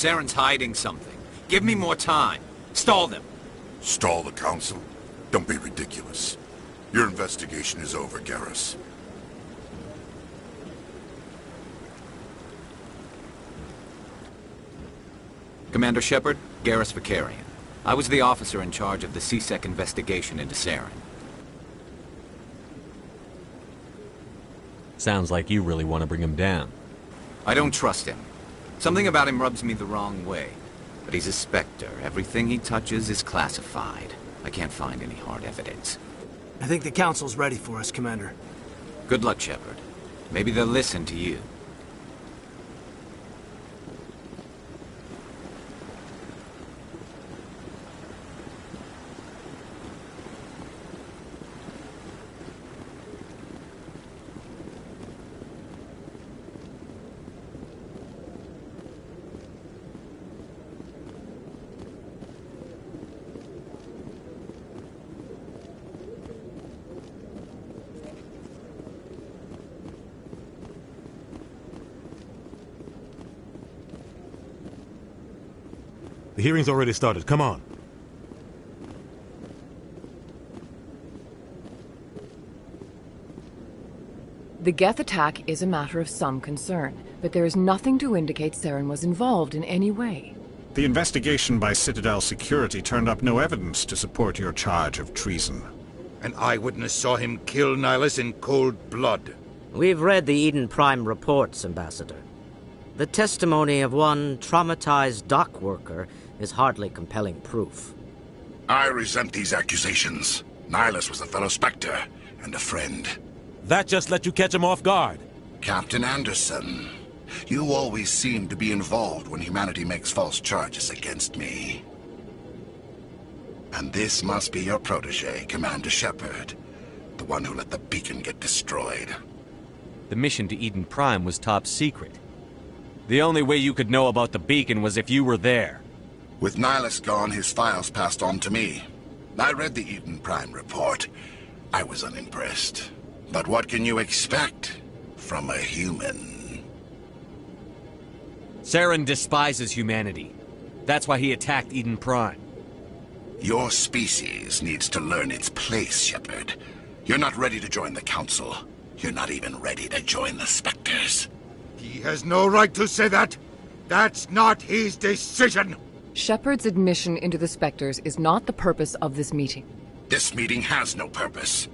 Saren's hiding something. Give me more time. Stall them. Stall the Council? Don't be ridiculous. Your investigation is over, Garrus. Commander Shepard, Garrus Vakarian. I was the officer in charge of the C-Sec investigation into Saren. Sounds like you really want to bring him down. I don't trust him. Something about him rubs me the wrong way. But he's a Spectre. Everything he touches is classified. I can't find any hard evidence. I think the Council's ready for us, Commander. Good luck, Shepard. Maybe they'll listen to you. The hearing's already started. Come on. The Geth attack is a matter of some concern, but there is nothing to indicate Saren was involved in any way. The investigation by Citadel Security turned up no evidence to support your charge of treason. An eyewitness saw him kill Nihilus in cold blood. We've read the Eden Prime reports, Ambassador. The testimony of one traumatized dock worker is hardly compelling proof. I resent these accusations. Nihilus was a fellow Spectre and a friend. That just let you catch him off guard. Captain Anderson, you always seem to be involved when humanity makes false charges against me. And this must be your protege, Commander Shepard, the one who let the beacon get destroyed. The mission to Eden Prime was top secret. The only way you could know about the beacon was if you were there. With Nihilus gone, his files passed on to me. I read the Eden Prime report. I was unimpressed. But what can you expect from a human? Saren despises humanity. That's why he attacked Eden Prime. Your species needs to learn its place, Shepard. You're not ready to join the Council. You're not even ready to join the Spectres. He has no right to say that. That's not his decision. Shepard's admission into the Spectres is not the purpose of this meeting. This meeting has no purpose.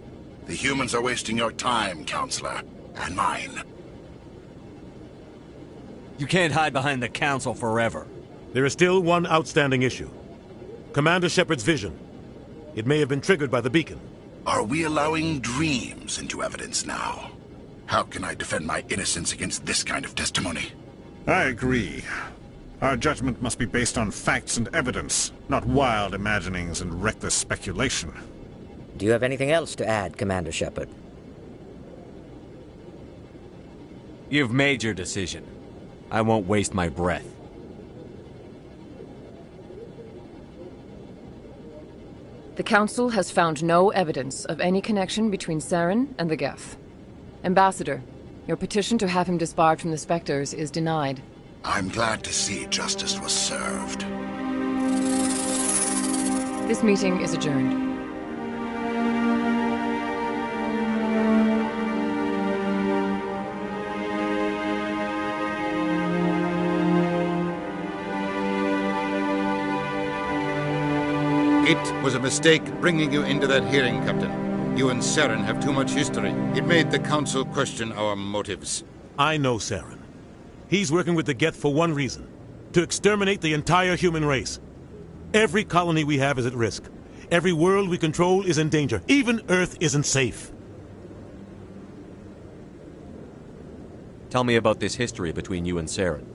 The humans are wasting your time, Counselor, and mine. You can't hide behind the Council forever. There is still one outstanding issue. Commander Shepard's vision. It may have been triggered by the beacon. Are we allowing dreams into evidence now? How can I defend my innocence against this kind of testimony? I agree. Our judgment must be based on facts and evidence, not wild imaginings and reckless speculation. Do you have anything else to add, Commander Shepard? You've made your decision. I won't waste my breath. The Council has found no evidence of any connection between Saren and the Geth. Ambassador, your petition to have him disbarred from the Spectres is denied. I'm glad to see justice was served. This meeting is adjourned. It was a mistake bringing you into that hearing, Captain. You and Saren have too much history. It made the Council question our motives. I know Saren. He's working with the Geth for one reason. To exterminate the entire human race. Every colony we have is at risk. Every world we control is in danger. Even Earth isn't safe. Tell me about this history between you and Saren.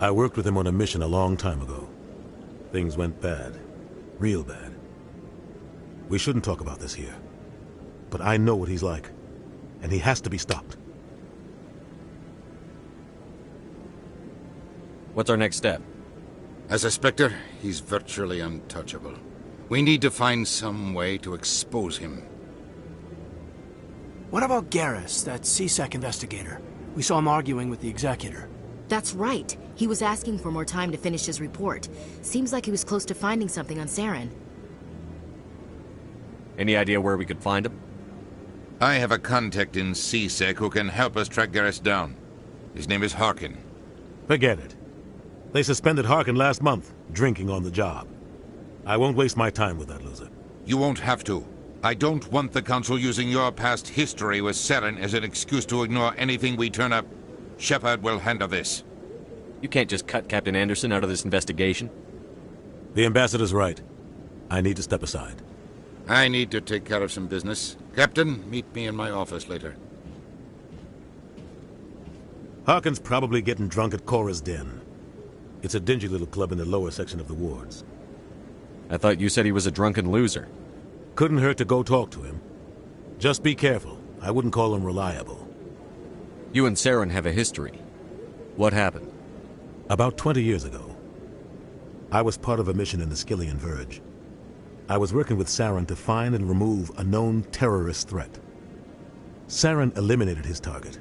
I worked with him on a mission a long time ago. Things went bad. Real bad. We shouldn't talk about this here. But I know what he's like. And he has to be stopped. What's our next step? As a Spectre, he's virtually untouchable. We need to find some way to expose him. What about Garrus, that C-Sec investigator? We saw him arguing with the Executor. That's right. He was asking for more time to finish his report. Seems like he was close to finding something on Saren. Any idea where we could find him? I have a contact in CSEC who can help us track Garrus down. His name is Harkin. Forget it. They suspended Harkin last month, drinking on the job. I won't waste my time with that loser. You won't have to. I don't want the Council using your past history with Saren as an excuse to ignore anything we turn up. Shepard will handle this. You can't just cut Captain Anderson out of this investigation. The ambassador's right. I need to step aside. I need to take care of some business. Captain, meet me in my office later. Harkin's probably getting drunk at Cora's Den. It's a dingy little club in the lower section of the wards. I thought you said he was a drunken loser. Couldn't hurt to go talk to him. Just be careful. I wouldn't call him reliable. You and Saren have a history. What happened? About 20 years ago, I was part of a mission in the Skillian Verge. I was working with Saren to find and remove a known terrorist threat. Saren eliminated his target,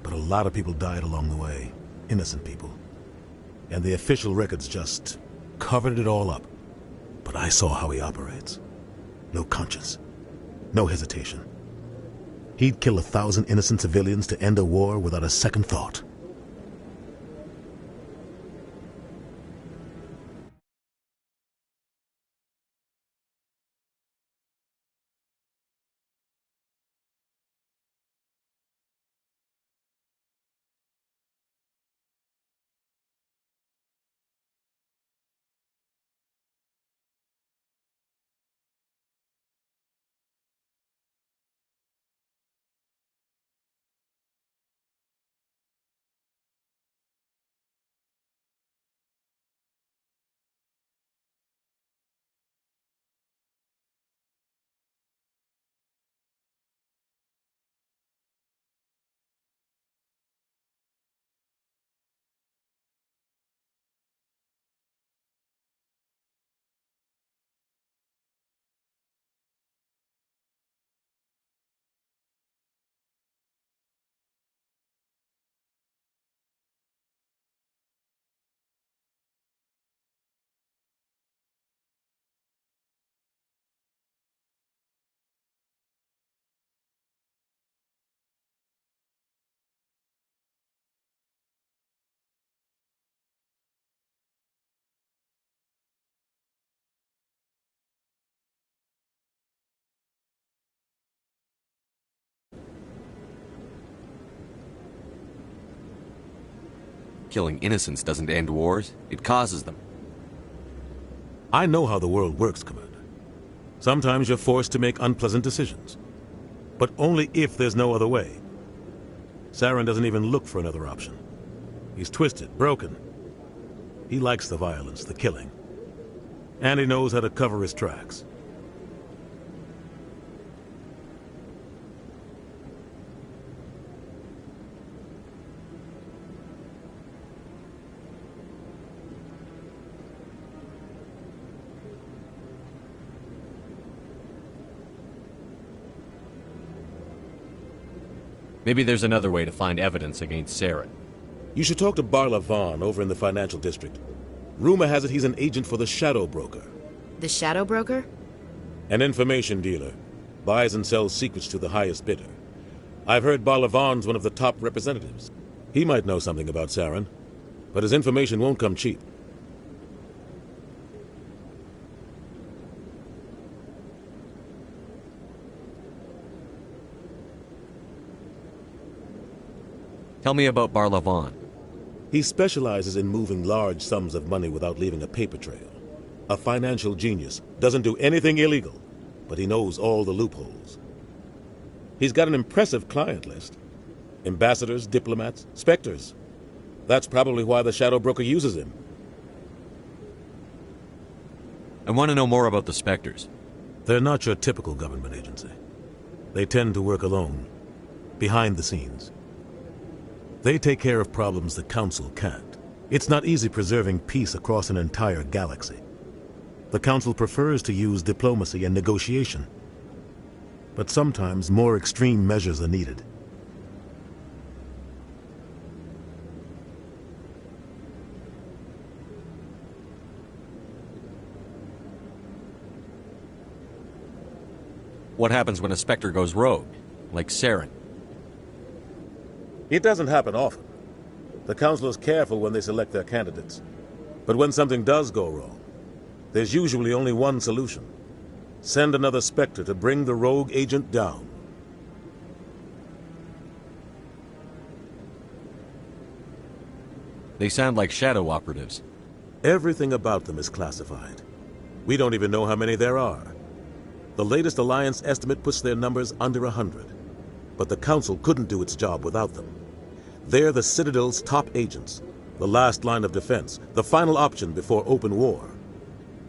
but a lot of people died along the way, innocent people. And the official records just covered it all up. But I saw how he operates. No conscience, no hesitation. He'd kill 1,000 innocent civilians to end a war without a second thought. Killing innocents doesn't end wars, it causes them. I know how the world works, Commander. Sometimes you're forced to make unpleasant decisions. But only if there's no other way. Saren doesn't even look for another option. He's twisted, broken. He likes the violence, the killing. And he knows how to cover his tracks. Maybe there's another way to find evidence against Saren. You should talk to Barla Vaughn over in the financial district. Rumor has it he's an agent for the Shadow Broker. The Shadow Broker? An information dealer. Buys and sells secrets to the highest bidder. I've heard Barla Vaughn's one of the top representatives. He might know something about Saren, but his information won't come cheap. Tell me about Barla Vaughn. He specializes in moving large sums of money without leaving a paper trail. A financial genius. Doesn't do anything illegal, but he knows all the loopholes. He's got an impressive client list. Ambassadors, diplomats, specters. That's probably why the Shadow Broker uses him. I want to know more about the Spectres. They're not your typical government agency. They tend to work alone, behind the scenes. They take care of problems the Council can't. It's not easy preserving peace across an entire galaxy. The Council prefers to use diplomacy and negotiation. But sometimes more extreme measures are needed. What happens when a Spectre goes rogue, like Saren? It doesn't happen often. The Council is careful when they select their candidates. But when something does go wrong, there's usually only one solution. Send another Spectre to bring the rogue agent down. They sound like shadow operatives. Everything about them is classified. We don't even know how many there are. The latest Alliance estimate puts their numbers under 100. But the Council couldn't do its job without them. They're the Citadel's top agents, the last line of defense, the final option before open war.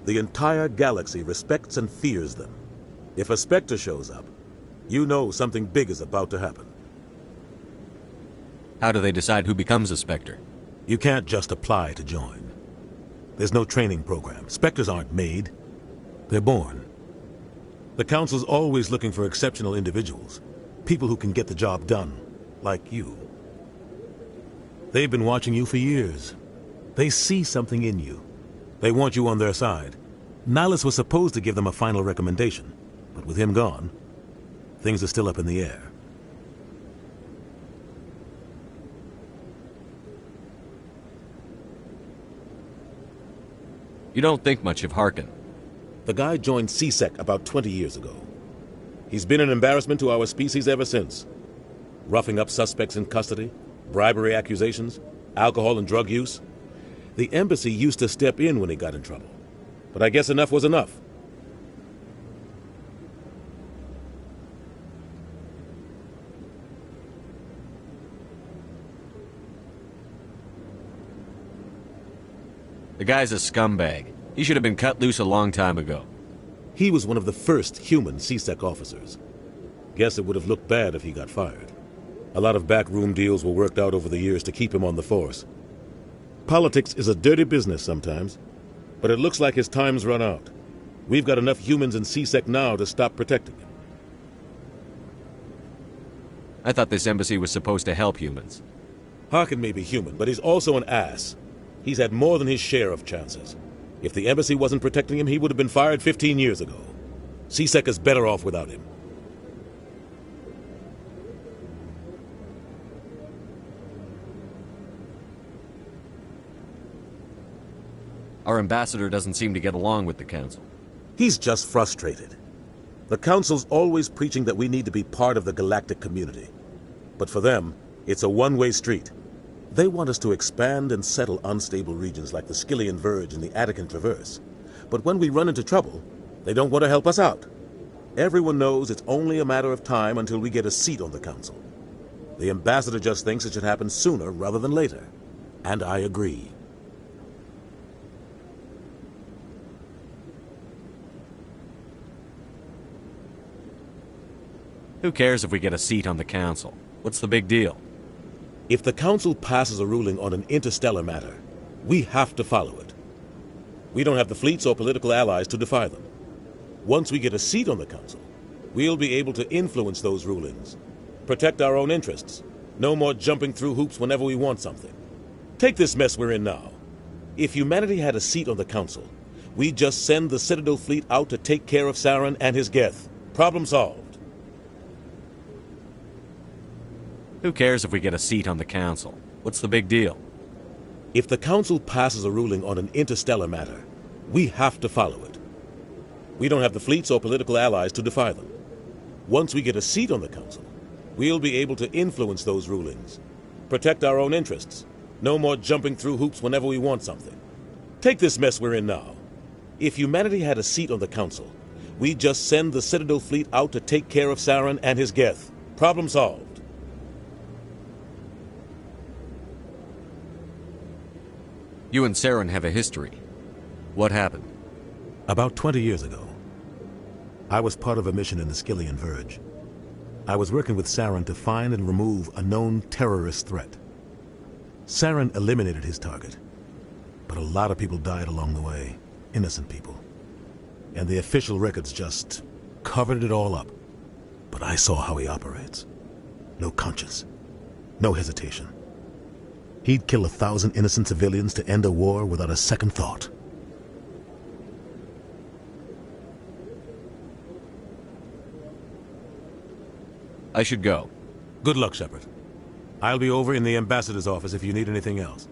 The entire galaxy respects and fears them. If a Spectre shows up, you know something big is about to happen. How do they decide who becomes a Spectre? You can't just apply to join. There's no training program. Spectres aren't made. They're born. The Council's always looking for exceptional individuals. People who can get the job done, like you. They've been watching you for years. They see something in you. They want you on their side. Nihilus was supposed to give them a final recommendation, but with him gone, things are still up in the air. You don't think much of Harkin. The guy joined CSEC about 20 years ago. He's been an embarrassment to our species ever since. Roughing up suspects in custody, bribery accusations, alcohol and drug use. The embassy used to step in when he got in trouble. But I guess enough was enough. The guy's a scumbag. He should have been cut loose a long time ago. He was one of the first human CSEC officers. Guess it would have looked bad if he got fired. A lot of backroom deals were worked out over the years to keep him on the force. Politics is a dirty business sometimes, but it looks like his time's run out. We've got enough humans in CSEC now to stop protecting him. I thought this embassy was supposed to help humans. Harkin may be human, but he's also an ass. He's had more than his share of chances. If the embassy wasn't protecting him, he would have been fired 15 years ago. CSEC is better off without him. Our ambassador doesn't seem to get along with the Council. He's just frustrated. The Council's always preaching that we need to be part of the galactic community. But for them, it's a one-way street. They want us to expand and settle unstable regions like the Skillian Verge and the Attican Traverse. But when we run into trouble, they don't want to help us out. Everyone knows it's only a matter of time until we get a seat on the Council. The ambassador just thinks it should happen sooner rather than later. And I agree. Who cares if we get a seat on the Council? What's the big deal? If the Council passes a ruling on an interstellar matter, we have to follow it. We don't have the fleets or political allies to defy them. Once we get a seat on the Council, we'll be able to influence those rulings, protect our own interests. No more jumping through hoops whenever we want something. Take this mess we're in now. If humanity had a seat on the Council, we'd just send the Citadel fleet out to take care of Saren and his Geth. Problem solved. Who cares if we get a seat on the Council? What's the big deal? If the Council passes a ruling on an interstellar matter, we have to follow it. We don't have the fleets or political allies to defy them. Once we get a seat on the Council, we'll be able to influence those rulings, protect our own interests. No more jumping through hoops whenever we want something. Take this mess we're in now. If humanity had a seat on the Council, we'd just send the Citadel fleet out to take care of Saren and his Geth. Problem solved. You and Saren have a history. What happened? About 20 years ago, I was part of a mission in the Skillian Verge. I was working with Saren to find and remove a known terrorist threat. Saren eliminated his target, but a lot of people died along the way, innocent people. And the official records just covered it all up. But I saw how he operates. No conscience, no hesitation. He'd kill 1,000 innocent civilians to end a war without a second thought. I should go. Good luck, Shepard. I'll be over in the ambassador's office if you need anything else.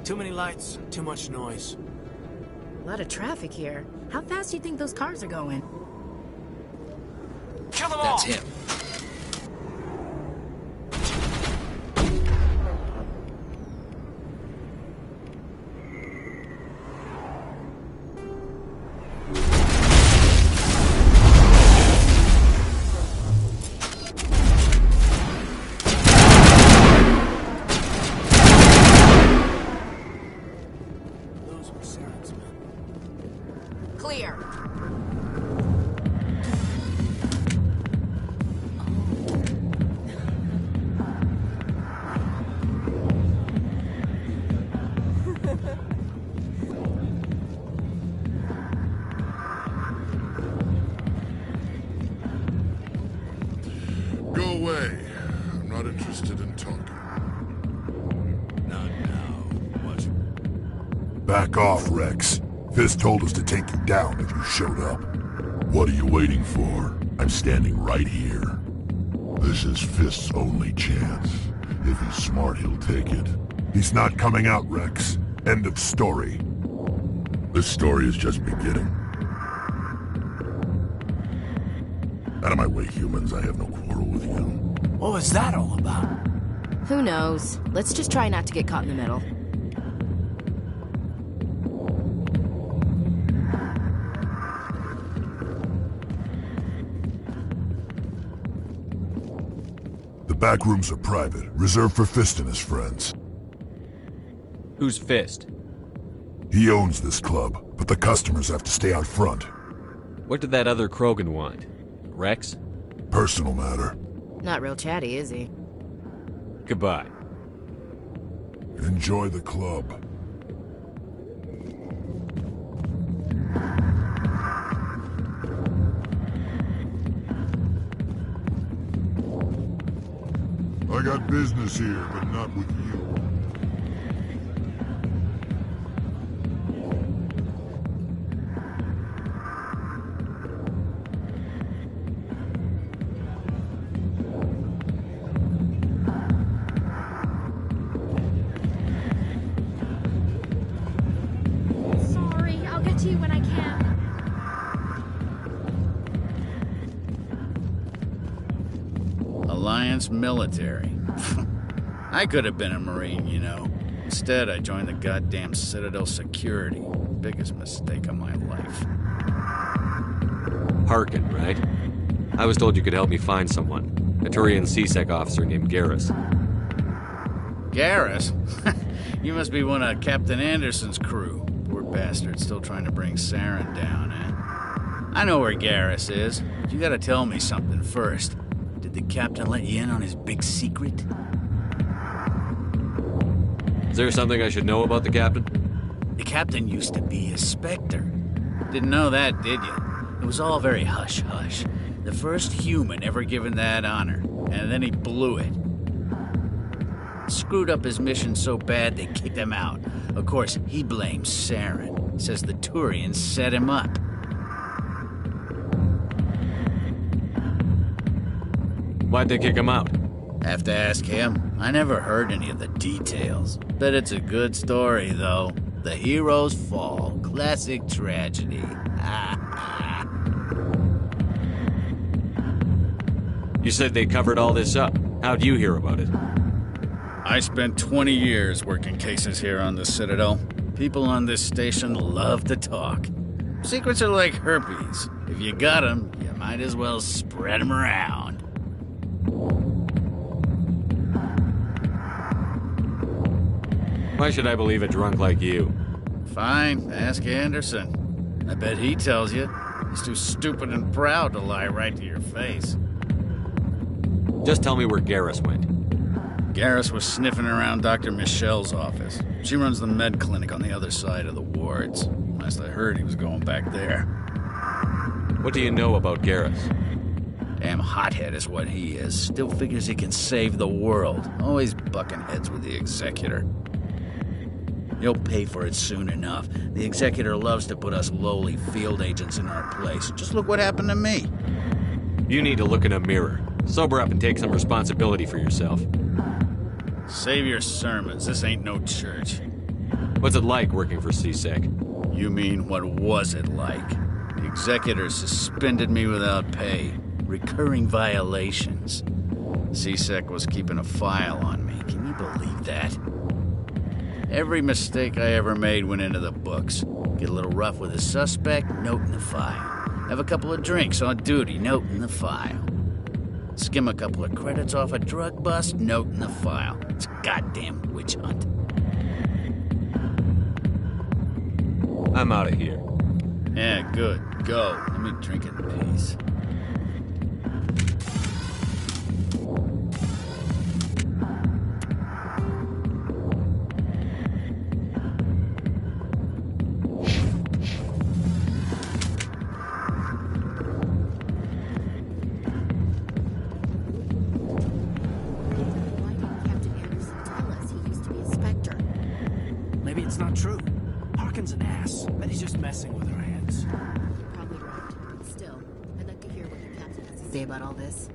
Too many lights, too much noise. A lot of traffic here. How fast do you think those cars are going? Kill them all! That's him. Those were Saren's men. Clear. Go away. I'm not interested in talking. Not now. What? Back off, Rex. Fist told us to take you down if you showed up. What are you waiting for? I'm standing right here. This is Fist's only chance. If he's smart, he'll take it. He's not coming out, Rex. End of story. This story is just beginning. Out of my way, humans. I have no quarrel with you. What was that all about? Who knows? Let's just try not to get caught in the middle. The back rooms are private, reserved for Fist and his friends. Who's Fist? He owns this club, but the customers have to stay out front. What did that other Krogan want? Rex? Personal matter. Not real chatty, is he? Goodbye. Enjoy the club. I got business here, but not with you. Sorry, I'll get to you when I can. Alliance military. I could have been a Marine, you know. Instead, I joined the goddamn Citadel security. Biggest mistake of my life. Harkin, right? I was told you could help me find someone. A Turian C-Sec officer named Garrus. Garrus? You must be one of Captain Anderson's crew. Poor bastard, still trying to bring Saren down, eh? I know where Garrus is, but you gotta tell me something first. Did the captain let you in on his big secret? Is there something I should know about the captain? The captain used to be a Spectre. Didn't know that, did you? It was all very hush-hush. The first human ever given that honor, and then he blew it. Screwed up his mission so bad they kicked him out. Of course, he blames Saren. Says the Turians set him up. Why'd they kick him out? Have to ask him. I never heard any of the details. Bet it's a good story, though. The heroes fall. Classic tragedy. You said they covered all this up. How'd you hear about it? I spent 20 years working cases here on the Citadel. People on this station love to talk. Secrets are like herpes. If you got them, you might as well spread them around. Why should I believe a drunk like you? Fine, ask Anderson. I bet he tells you. He's too stupid and proud to lie right to your face. Just tell me where Garrus went. Garrus was sniffing around Dr. Michelle's office. She runs the med clinic on the other side of the wards. Last I heard, he was going back there. What do you know about Garrus? Damn hothead is what he is. Still figures he can save the world. Always bucking heads with the Executor. He'll pay for it soon enough. The Executor loves to put us lowly field agents in our place. Just look what happened to me. You need to look in a mirror. Sober up and take some responsibility for yourself. Save your sermons. This ain't no church. What's it like working for CSEC? You mean, what was it like? The executor suspended me without pay. Recurring violations. CSEC was keeping a file on me. Can you believe that? Every mistake I ever made went into the books. Get a little rough with a suspect, note in the file. Have a couple of drinks on duty, note in the file. Skim a couple of credits off a drug bust, note in the file. It's a goddamn witch hunt. I'm out of here. Yeah, good. Go. Let me drink in peace. Maybe it's not true. Harkin's an ass. Bet he's just messing with her hands. You're probably right. Still, I'd like to hear what your captain has to say about all this.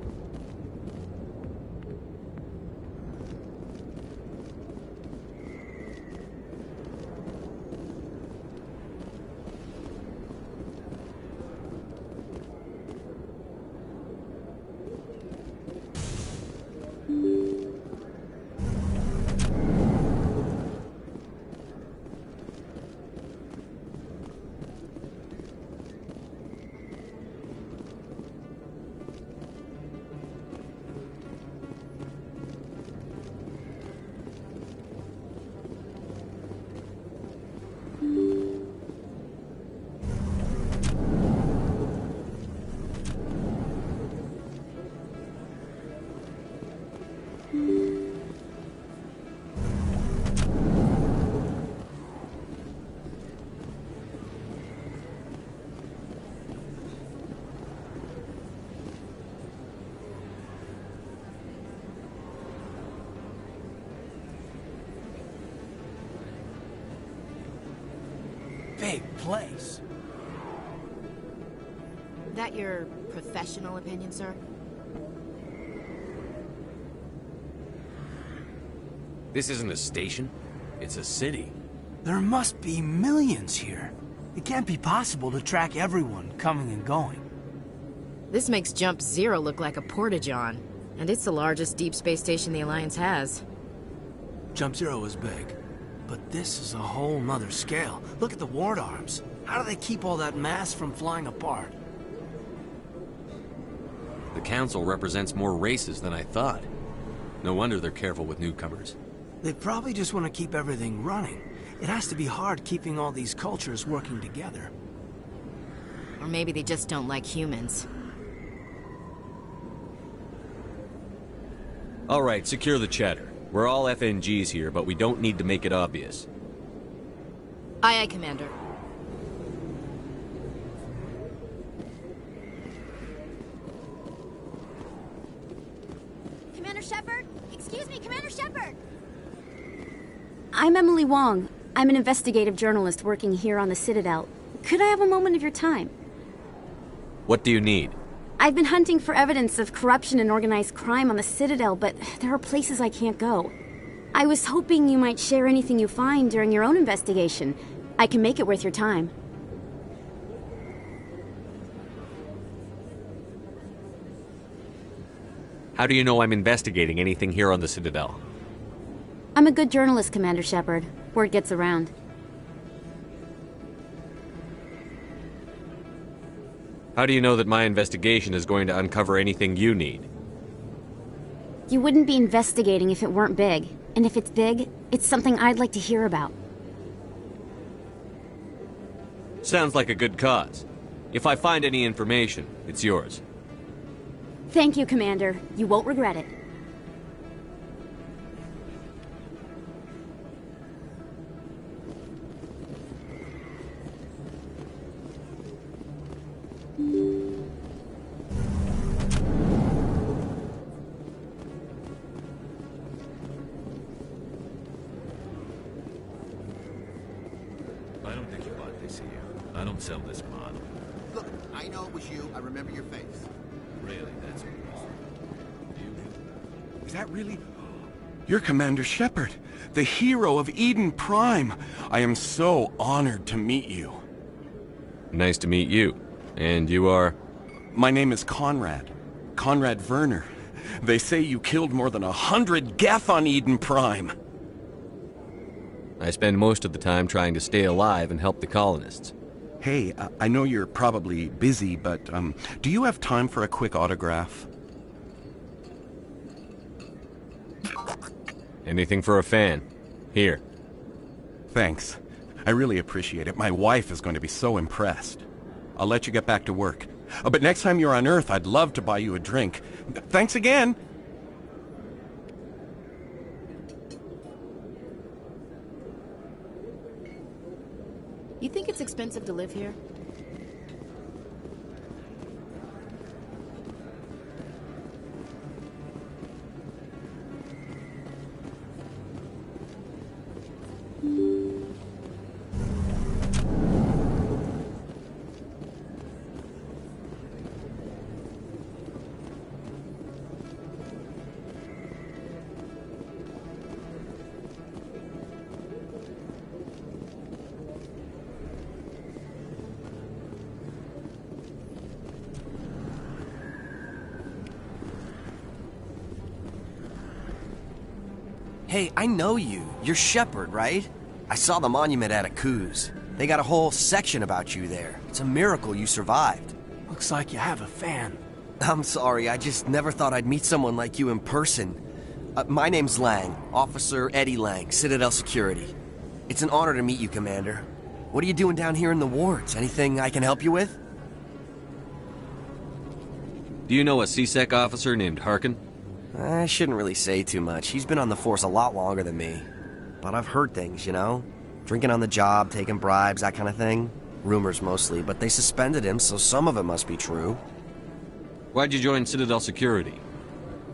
Big place. That your professional opinion, sir? This isn't a station. It's a city. There must be millions here. It can't be possible to track everyone coming and going. This makes Jump Zero look like a porta-john. And it's the largest deep space station the Alliance has. Jump Zero is big. But this is a whole nother scale. Look at the ward arms. How do they keep all that mass from flying apart? The Council represents more races than I thought. No wonder they're careful with newcomers. They probably just want to keep everything running. It has to be hard keeping all these cultures working together. Or maybe they just don't like humans. All right, secure the chatter. We're all FNGs here, but we don't need to make it obvious. Aye, aye, Commander. Commander Shepard? Excuse me, Commander Shepard! I'm Emily Wong. I'm an investigative journalist working here on the Citadel. Could I have a moment of your time? What do you need? I've been hunting for evidence of corruption and organized crime on the Citadel, but there are places I can't go. I was hoping you might share anything you find during your own investigation. I can make it worth your time. How do you know I'm investigating anything here on the Citadel? I'm a good journalist, Commander Shepard. Word gets around. How do you know that my investigation is going to uncover anything you need? You wouldn't be investigating if it weren't big. And if it's big, it's something I'd like to hear about. Sounds like a good cause. If I find any information, it's yours. Thank you, Commander. You won't regret it. I don't think you bought this here. I don't sell this model. Look, I know it was you. I remember your face. Really, that's what it was. You? Is that really? You're Commander Shepard, the hero of Eden Prime. I am so honored to meet you. Nice to meet you. And you are? My name is Conrad. Conrad Werner. They say you killed more than 100 Geth on Eden Prime. I spend most of the time trying to stay alive and help the colonists. Hey, I know you're probably busy, but do you have time for a quick autograph? Anything for a fan. Here. Thanks. I really appreciate it. My wife is going to be so impressed. I'll let you get back to work. But next time you're on Earth, I'd love to buy you a drink. Thanks again! You think it's expensive to live here? Hey, I know you. You're Shepard, right? I saw the monument at Aku's. They got a whole section about you there. It's a miracle you survived. Looks like you have a fan. I'm sorry, I just never thought I'd meet someone like you in person. My name's Lang, Officer Eddie Lang, Citadel Security. It's an honor to meet you, Commander. What are you doing down here in the wards? Anything I can help you with? Do you know a CSEC officer named Harkin? I shouldn't really say too much. He's been on the force a lot longer than me. But I've heard things, you know? Drinking on the job, taking bribes, that kind of thing. Rumors mostly, but they suspended him, so some of it must be true. Why'd you join Citadel Security?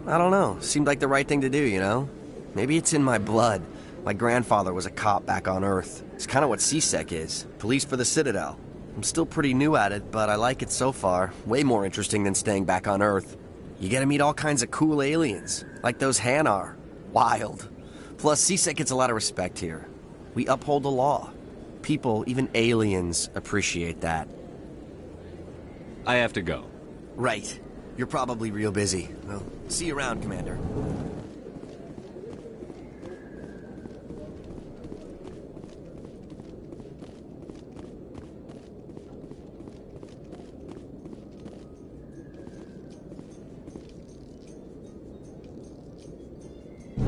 I don't know. Seemed like the right thing to do, you know? Maybe it's in my blood. My grandfather was a cop back on Earth. It's kind of what CSEC is. Police for the Citadel. I'm still pretty new at it, but I like it so far. Way more interesting than staying back on Earth. You get to meet all kinds of cool aliens, like those Hanar. Wild. Plus, CSEC gets a lot of respect here. We uphold the law. People, even aliens, appreciate that. I have to go. Right. You're probably real busy. Well, see you around, Commander.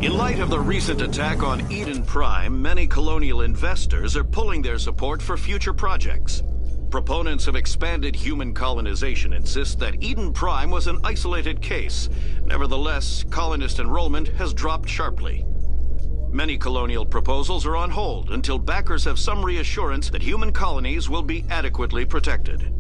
In light of the recent attack on Eden Prime, many colonial investors are pulling their support for future projects. Proponents of expanded human colonization insist that Eden Prime was an isolated case. Nevertheless, colonist enrollment has dropped sharply. Many colonial proposals are on hold until backers have some reassurance that human colonies will be adequately protected.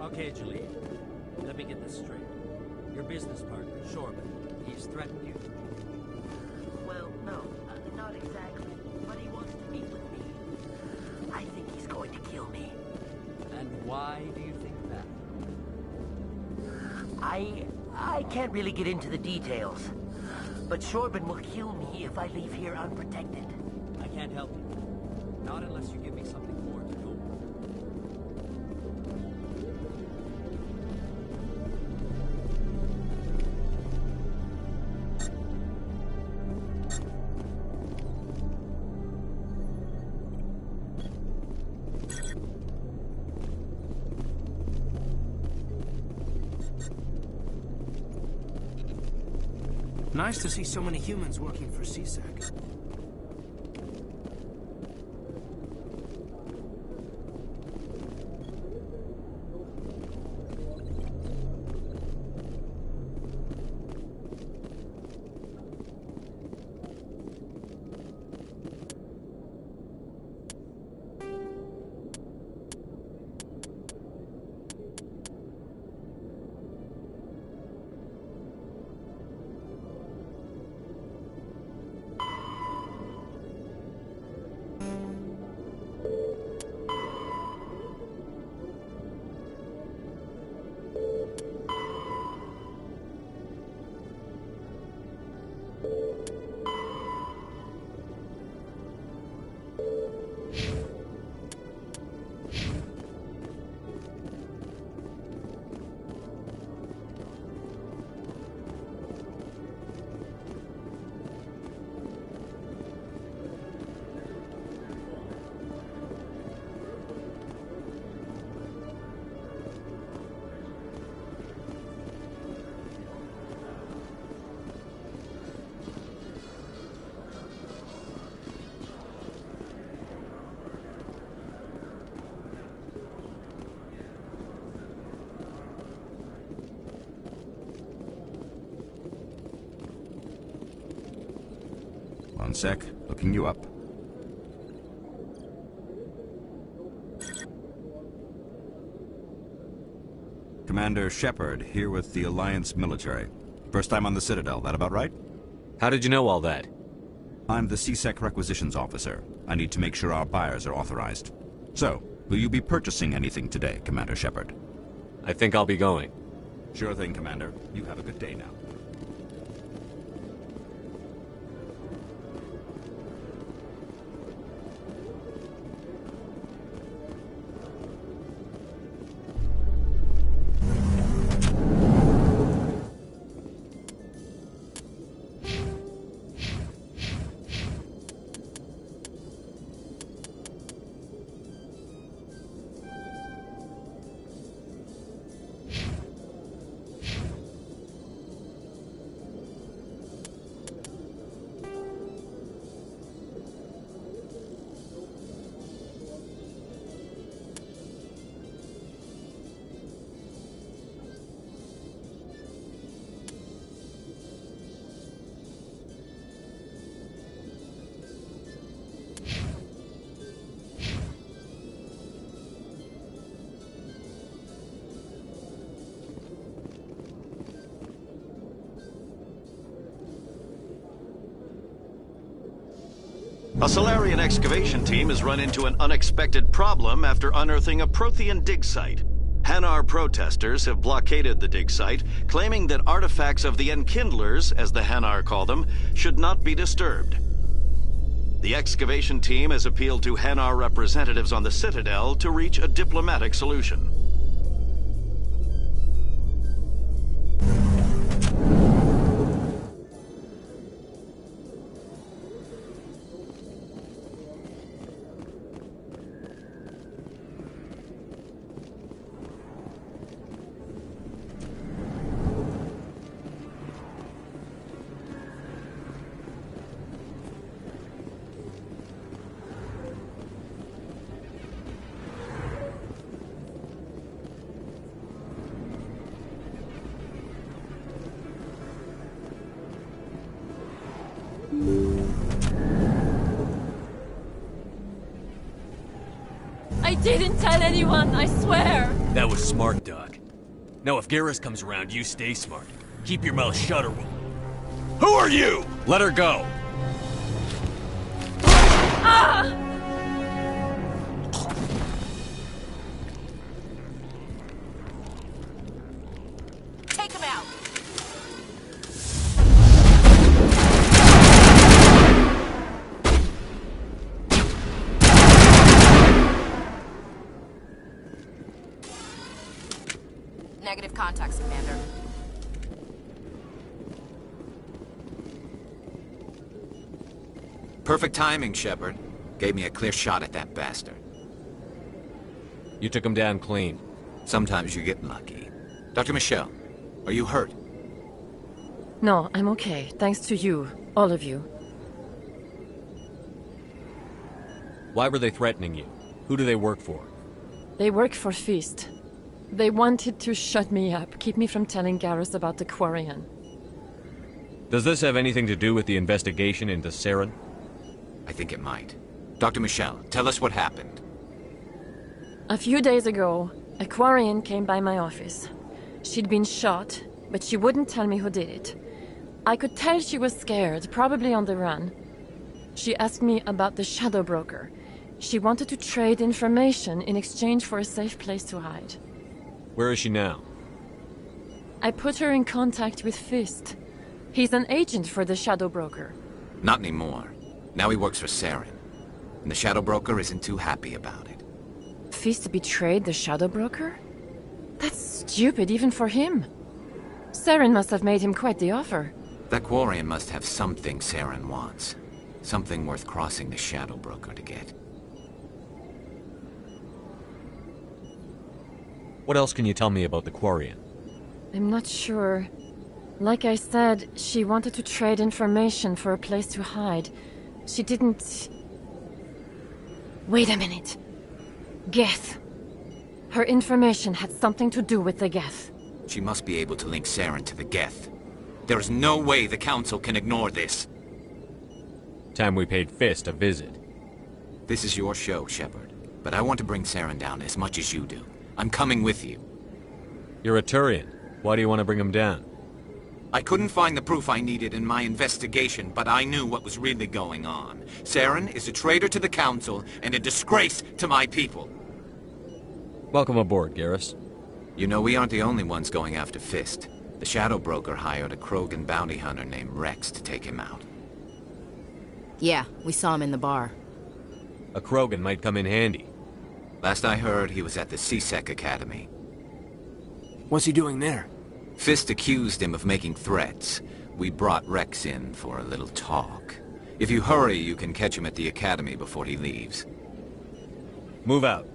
Okay, Julie. Let me get this straight. Your business partner, Shorman, he's threatened you. Well, no, not exactly. But he wants to meet with me. I think he's going to kill me. And why do you think that? I can't really get into the details. But Shorban will kill me if I leave here unprotected. I can't help you. Not unless you give me something more to go with. Nice to see so many humans working for CSEC. One sec, looking you up. Commander Shepard, here with the Alliance military. First time on the Citadel, that about right? How did you know all that? I'm the CSEC requisitions officer. I need to make sure our buyers are authorized. So, will you be purchasing anything today, Commander Shepard? I think I'll be going. Sure thing, Commander. You have a good day now. A Solarian excavation team has run into an unexpected problem after unearthing a Prothean dig site. Hanar protesters have blockaded the dig site, claiming that artifacts of the Enkindlers, as the Hanar call them, should not be disturbed. The excavation team has appealed to Hanar representatives on the Citadel to reach a diplomatic solution. I didn't tell anyone, I swear! That was smart, Doc. Now if Garrus comes around, you stay smart. Keep your mouth shut or we'll... Who are you? Let her go! Ah! Take him out! Negative contacts, Commander. Perfect timing, Shepard. Gave me a clear shot at that bastard. You took him down clean. Sometimes you get lucky. Dr. Michelle, are you hurt? No, I'm okay. Thanks to you. All of you. Why were they threatening you? Who do they work for? They work for Feast. They wanted to shut me up, keep me from telling Garrus about the Quarian. Does this have anything to do with the investigation into Saren? I think it might. Dr. Michelle, tell us what happened. A few days ago, a Quarian came by my office. She'd been shot, but she wouldn't tell me who did it. I could tell she was scared, probably on the run. She asked me about the Shadow Broker. She wanted to trade information in exchange for a safe place to hide. Where is she now? I put her in contact with Fist. He's an agent for the Shadow Broker. Not anymore. Now he works for Saren. And the Shadow Broker isn't too happy about it. Fist betrayed the Shadow Broker? That's stupid even for him. Saren must have made him quite the offer. That Quarian must have something Saren wants. Something worth crossing the Shadow Broker to get. What else can you tell me about the Quarian? I'm not sure. Like I said, she wanted to trade information for a place to hide. She didn't... Wait a minute. Geth. Her information had something to do with the Geth. She must be able to link Saren to the Geth. There is no way the Council can ignore this. Time we paid Fist a visit. This is your show, Shepard. But I want to bring Saren down as much as you do. I'm coming with you. You're a Turian. Why do you want to bring him down? I couldn't find the proof I needed in my investigation, but I knew what was really going on. Saren is a traitor to the Council and a disgrace to my people. Welcome aboard, Garrus. You know, we aren't the only ones going after Fist. The Shadow Broker hired a Krogan bounty hunter named Rex to take him out. Yeah, we saw him in the bar. A Krogan might come in handy. Last I heard, he was at the CSEC Academy. What's he doing there? Fist accused him of making threats. We brought Rex in for a little talk. If you hurry, you can catch him at the Academy before he leaves. Move out.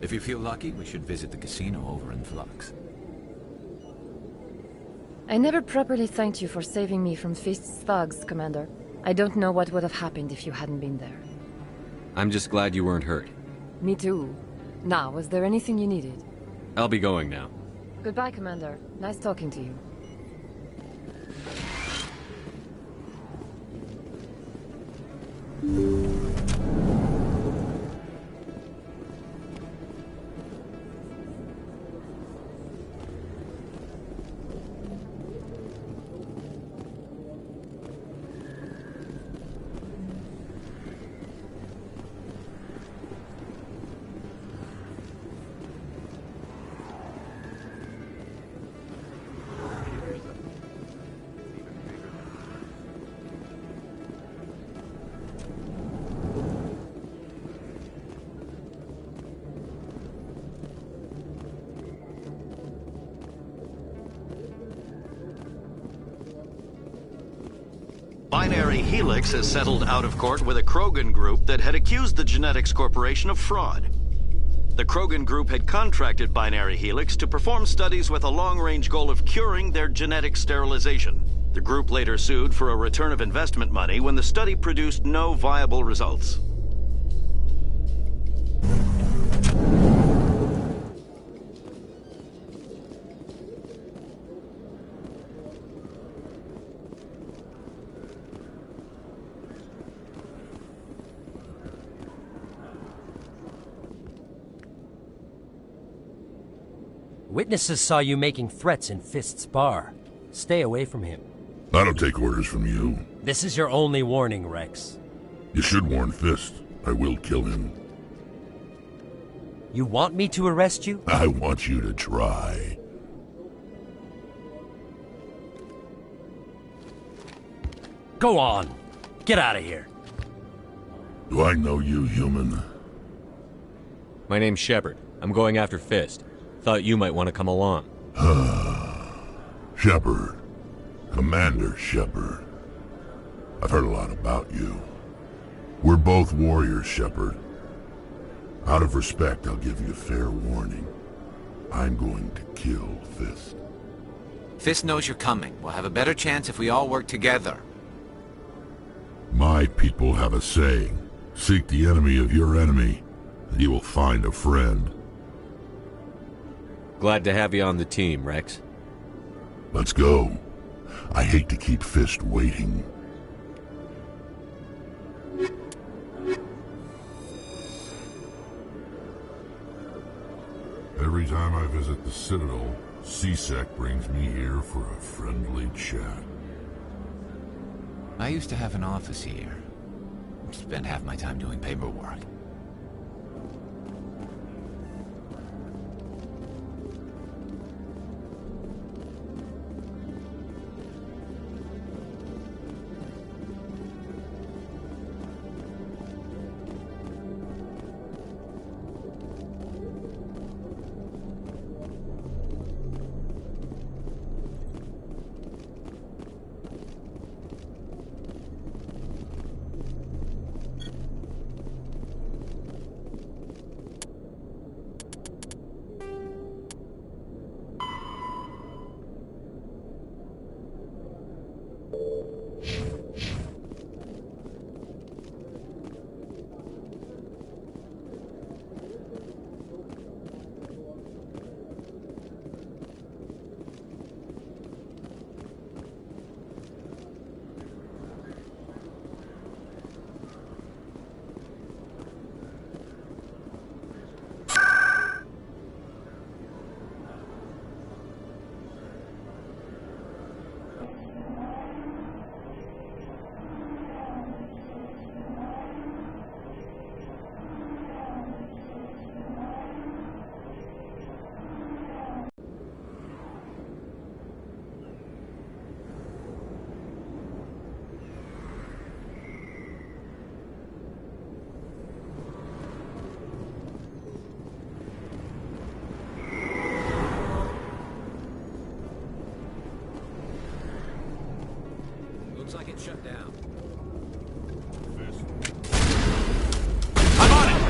If you feel lucky, we should visit the casino over in Flux. I never properly thanked you for saving me from Fist's thugs, Commander. I don't know what would have happened if you hadn't been there. I'm just glad you weren't hurt. Me too. Now, was there anything you needed? I'll be going now. Goodbye, Commander. Nice talking to you. Binary Helix has settled out of court with a Krogan group that had accused the Genetics Corporation of fraud. The Krogan group had contracted Binary Helix to perform studies with a long-range goal of curing their genetic sterilization. The group later sued for a return of investment money when the study produced no viable results. Witnesses saw you making threats in Fist's bar. Stay away from him. I don't take orders from you. This is your only warning, Rex. You should warn Fist. I will kill him. You want me to arrest you? I want you to try. Go on. Get out of here. Do I know you, human? My name's Shepard. I'm going after Fist. Thought you might want to come along. Shepard. Commander Shepard. I've heard a lot about you. We're both warriors, Shepard. Out of respect, I'll give you a fair warning. I'm going to kill Fist. Fist knows you're coming. We'll have a better chance if we all work together. My people have a saying. Seek the enemy of your enemy, and you will find a friend. Glad to have you on the team, Rex. Let's go. I hate to keep Fist waiting. Every time I visit the Citadel, C-Sec brings me here for a friendly chat. I used to have an office here. Spent half my time doing paperwork. Looks like it's shut down. I'm on it!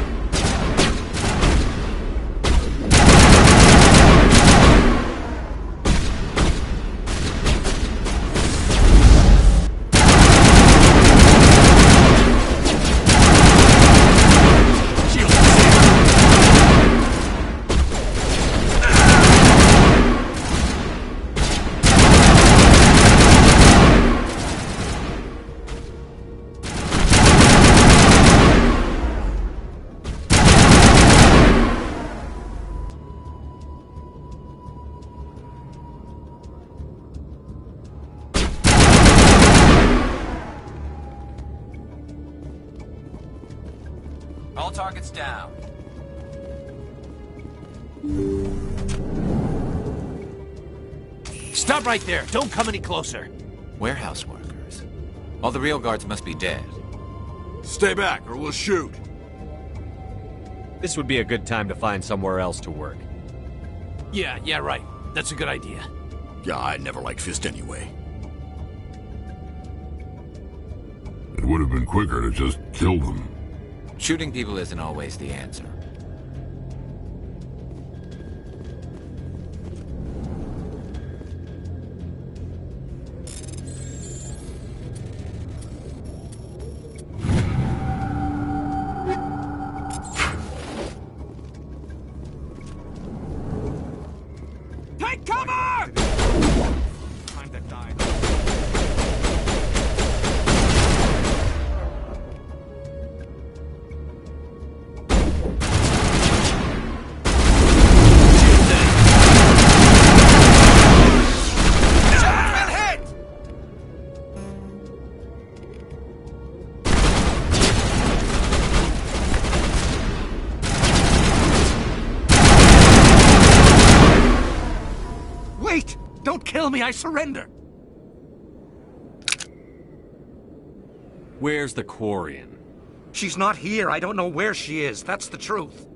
All targets down. Stop right there. Don't come any closer. Warehouse workers. All the real guards must be dead. Stay back, or we'll shoot. This would be a good time to find somewhere else to work. Yeah, right. That's a good idea. Yeah, I never liked Fist anyway. It would have been quicker to just kill them. Shooting people isn't always the answer. Take cover! Time to die. Wait! Don't kill me, I surrender! Where's the Quarian? She's not here. I don't know where she is. That's the truth.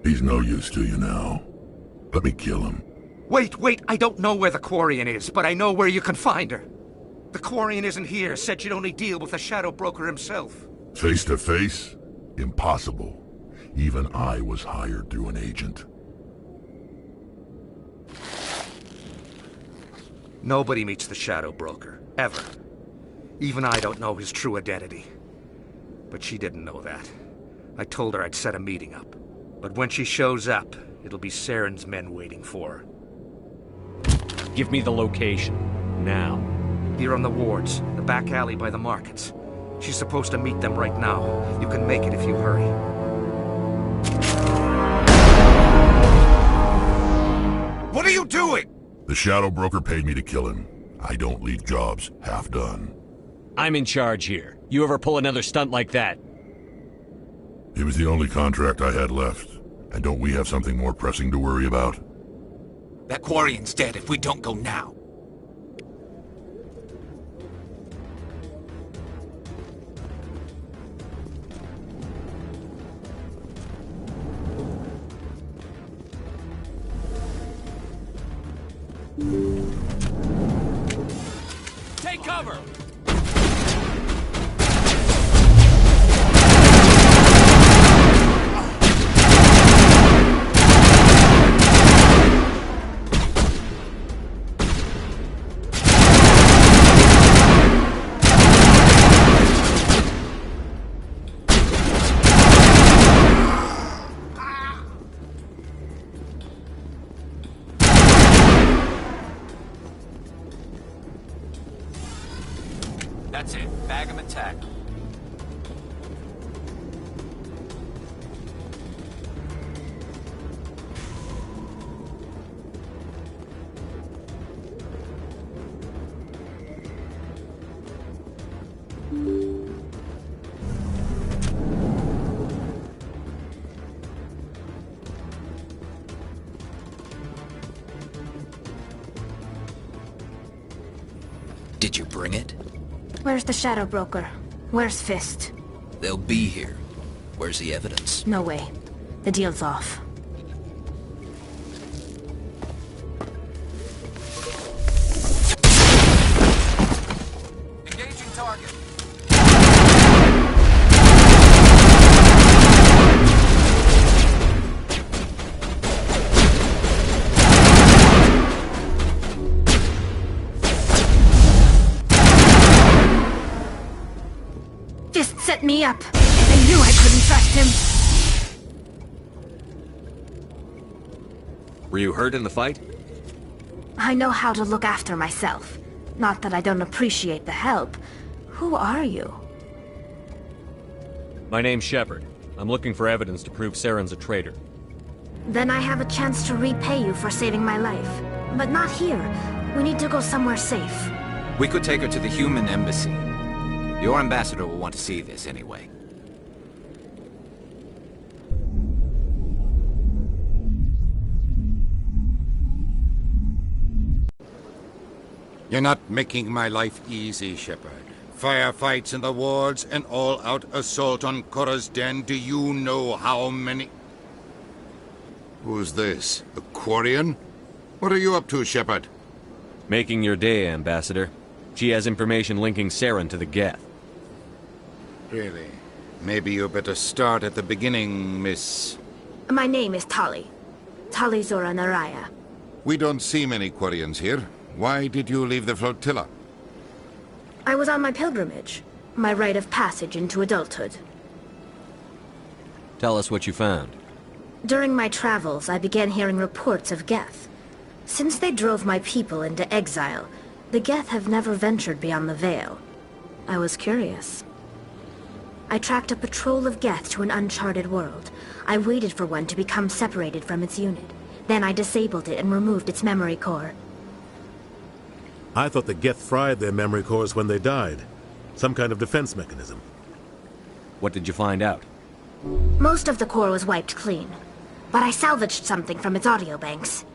He's no use to you now. Let me kill him. Wait. I don't know where the Quarian is, but I know where you can find her. The Quarian isn't here. Said she'd only deal with the Shadow Broker himself. Face to face? Impossible. Even I was hired through an agent. Nobody meets the Shadow Broker. Ever. Even I don't know his true identity. But she didn't know that. I told her I'd set a meeting up. But when she shows up, it'll be Saren's men waiting for her. Give me the location. Now. Here on the wards, the back alley by the markets. She's supposed to meet them right now. You can make it if you hurry. What are you doing? The Shadow Broker paid me to kill him. I don't leave jobs half done. I'm in charge here. You ever pull another stunt like that? It was the only contract I had left. And don't we have something more pressing to worry about? That Quarian's dead if we don't go now. Take cover! That's it. Bag him and tack. Did you bring it? Where's the Shadow Broker? Where's Fist? They'll be here. Where's the evidence? No way. The deal's off. Engaging target. Fist set me up. I knew I couldn't trust him. Were you hurt in the fight? I know how to look after myself. Not that I don't appreciate the help. Who are you? My name's Shepard. I'm looking for evidence to prove Saren's a traitor. Then I have a chance to repay you for saving my life. But not here. We need to go somewhere safe. We could take her to the human embassy. Your ambassador will want to see this anyway. You're not making my life easy, Shepard. Firefights in the wards, an all-out assault on Korra's den. Do you know how many... Who's this? The Quarian? What are you up to, Shepard? Making your day, Ambassador. She has information linking Saren to the Geth. Really? Maybe you better start at the beginning, Miss... My name is Tali. Tali Zora Naraya. We don't see many Quarians here. Why did you leave the flotilla? I was on my pilgrimage. My rite of passage into adulthood. Tell us what you found. During my travels, I began hearing reports of Geth. Since they drove my people into exile, the Geth have never ventured beyond the Veil. I was curious. I tracked a patrol of Geth to an uncharted world. I waited for one to become separated from its unit. Then I disabled it and removed its memory core. I thought the Geth fried their memory cores when they died. Some kind of defense mechanism. What did you find out? Most of the core was wiped clean. But I salvaged something from its audio banks.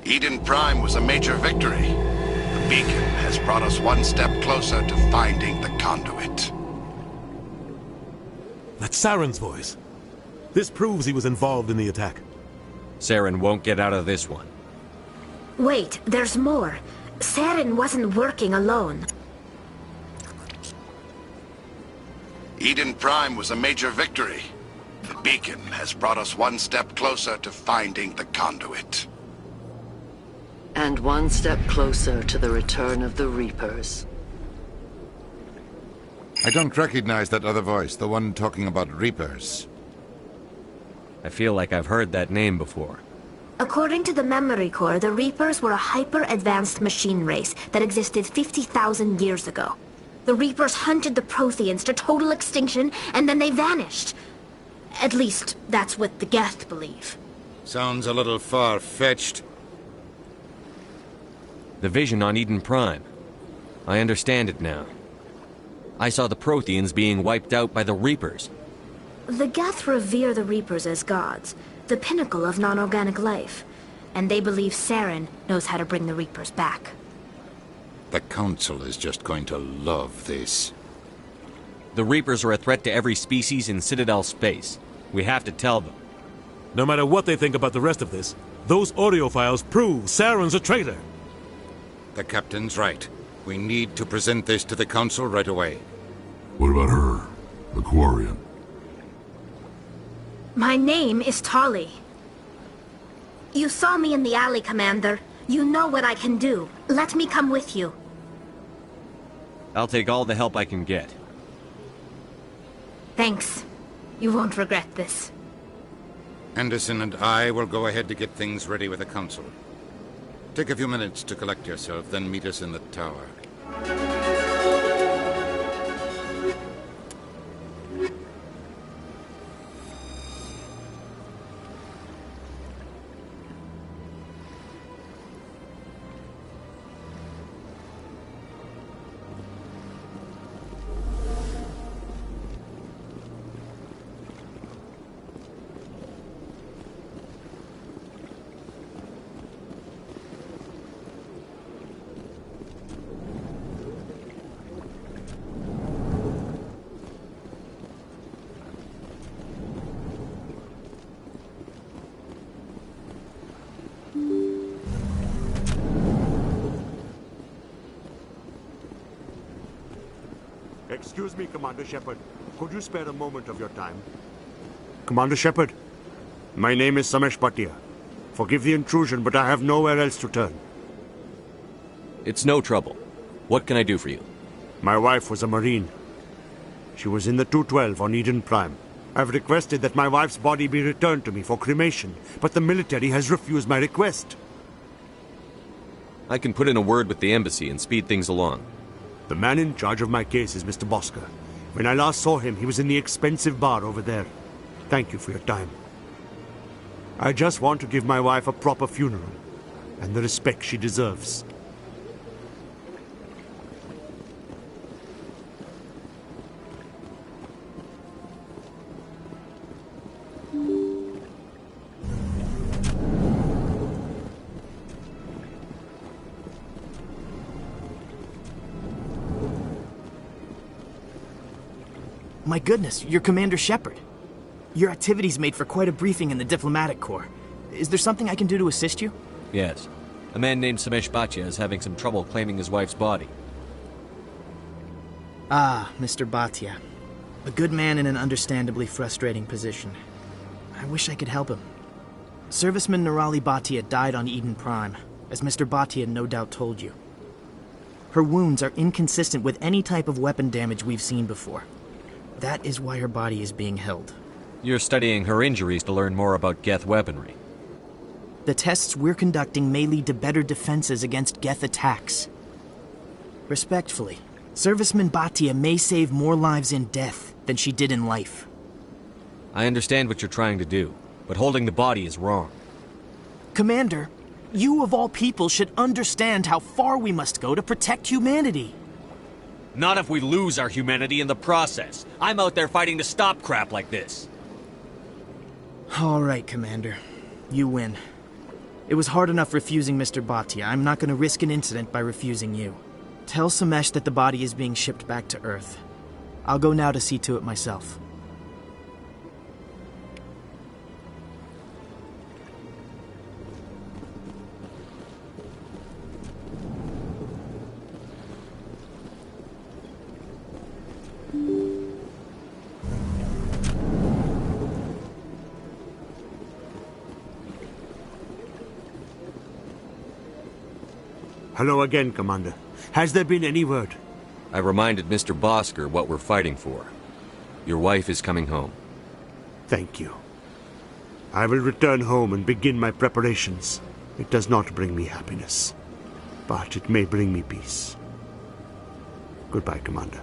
Eden Prime was a major victory. The beacon has brought us one step closer to finding the conduit. That's Saren's voice. This proves he was involved in the attack. Saren won't get out of this one. Wait, there's more. Saren wasn't working alone. Eden Prime was a major victory. The beacon has brought us one step closer to finding the conduit. And one step closer to the return of the Reapers. I don't recognize that other voice, the one talking about Reapers. I feel like I've heard that name before. According to the Memory Core, the Reapers were a hyper-advanced machine race that existed 50,000 years ago. The Reapers hunted the Protheans to total extinction, and then they vanished. At least, that's what the Geth believe. Sounds a little far-fetched. The vision on Eden Prime. I understand it now. I saw the Protheans being wiped out by the Reapers. The Geth revere the Reapers as gods, the pinnacle of non-organic life, and they believe Saren knows how to bring the Reapers back. The Council is just going to love this. The Reapers are a threat to every species in Citadel space. We have to tell them. No matter what they think about the rest of this, those audio files prove Saren's a traitor. The Captain's right. We need to present this to the Council right away. What about her? The Quarian? My name is Tali. You saw me in the alley, Commander. You know what I can do. Let me come with you. I'll take all the help I can get. Thanks. You won't regret this. Anderson and I will go ahead to get things ready with the Council. Take a few minutes to collect yourself, then meet us in the tower. Excuse me, Commander Shepard. Could you spare a moment of your time? Commander Shepard, my name is Samesh Bhatia. Forgive the intrusion, but I have nowhere else to turn. It's no trouble. What can I do for you? My wife was a Marine. She was in the 212 on Eden Prime. I've requested that my wife's body be returned to me for cremation, but the military has refused my request. I can put in a word with the embassy and speed things along. The man in charge of my case is Mr. Bosker. When I last saw him, he was in the expensive bar over there. Thank you for your time. I just want to give my wife a proper funeral, and the respect she deserves. My goodness, you're Commander Shepard. Your activities made for quite a briefing in the Diplomatic Corps. Is there something I can do to assist you? Yes. A man named Samesh Bhatia is having some trouble claiming his wife's body. Ah, Mr. Bhatia. A good man in an understandably frustrating position. I wish I could help him. Serviceman Nirali Bhatia died on Eden Prime, as Mr. Bhatia no doubt told you. Her wounds are inconsistent with any type of weapon damage we've seen before. That is why her body is being held. You're studying her injuries to learn more about Geth weaponry. The tests we're conducting may lead to better defenses against Geth attacks. Respectfully, Serviceman Bhatia may save more lives in death than she did in life. I understand what you're trying to do, but holding the body is wrong. Commander, you of all people should understand how far we must go to protect humanity. Not if we lose our humanity in the process. I'm out there fighting to stop crap like this. All right, Commander. You win. It was hard enough refusing Mr. Bhatia. I'm not going to risk an incident by refusing you. Tell Samesh that the body is being shipped back to Earth. I'll go now to see to it myself. Hello again, Commander. Has there been any word? I reminded Mr. Bosker what we're fighting for. Your wife is coming home. Thank you. I will return home and begin my preparations. It does not bring me happiness, but it may bring me peace. Goodbye, Commander.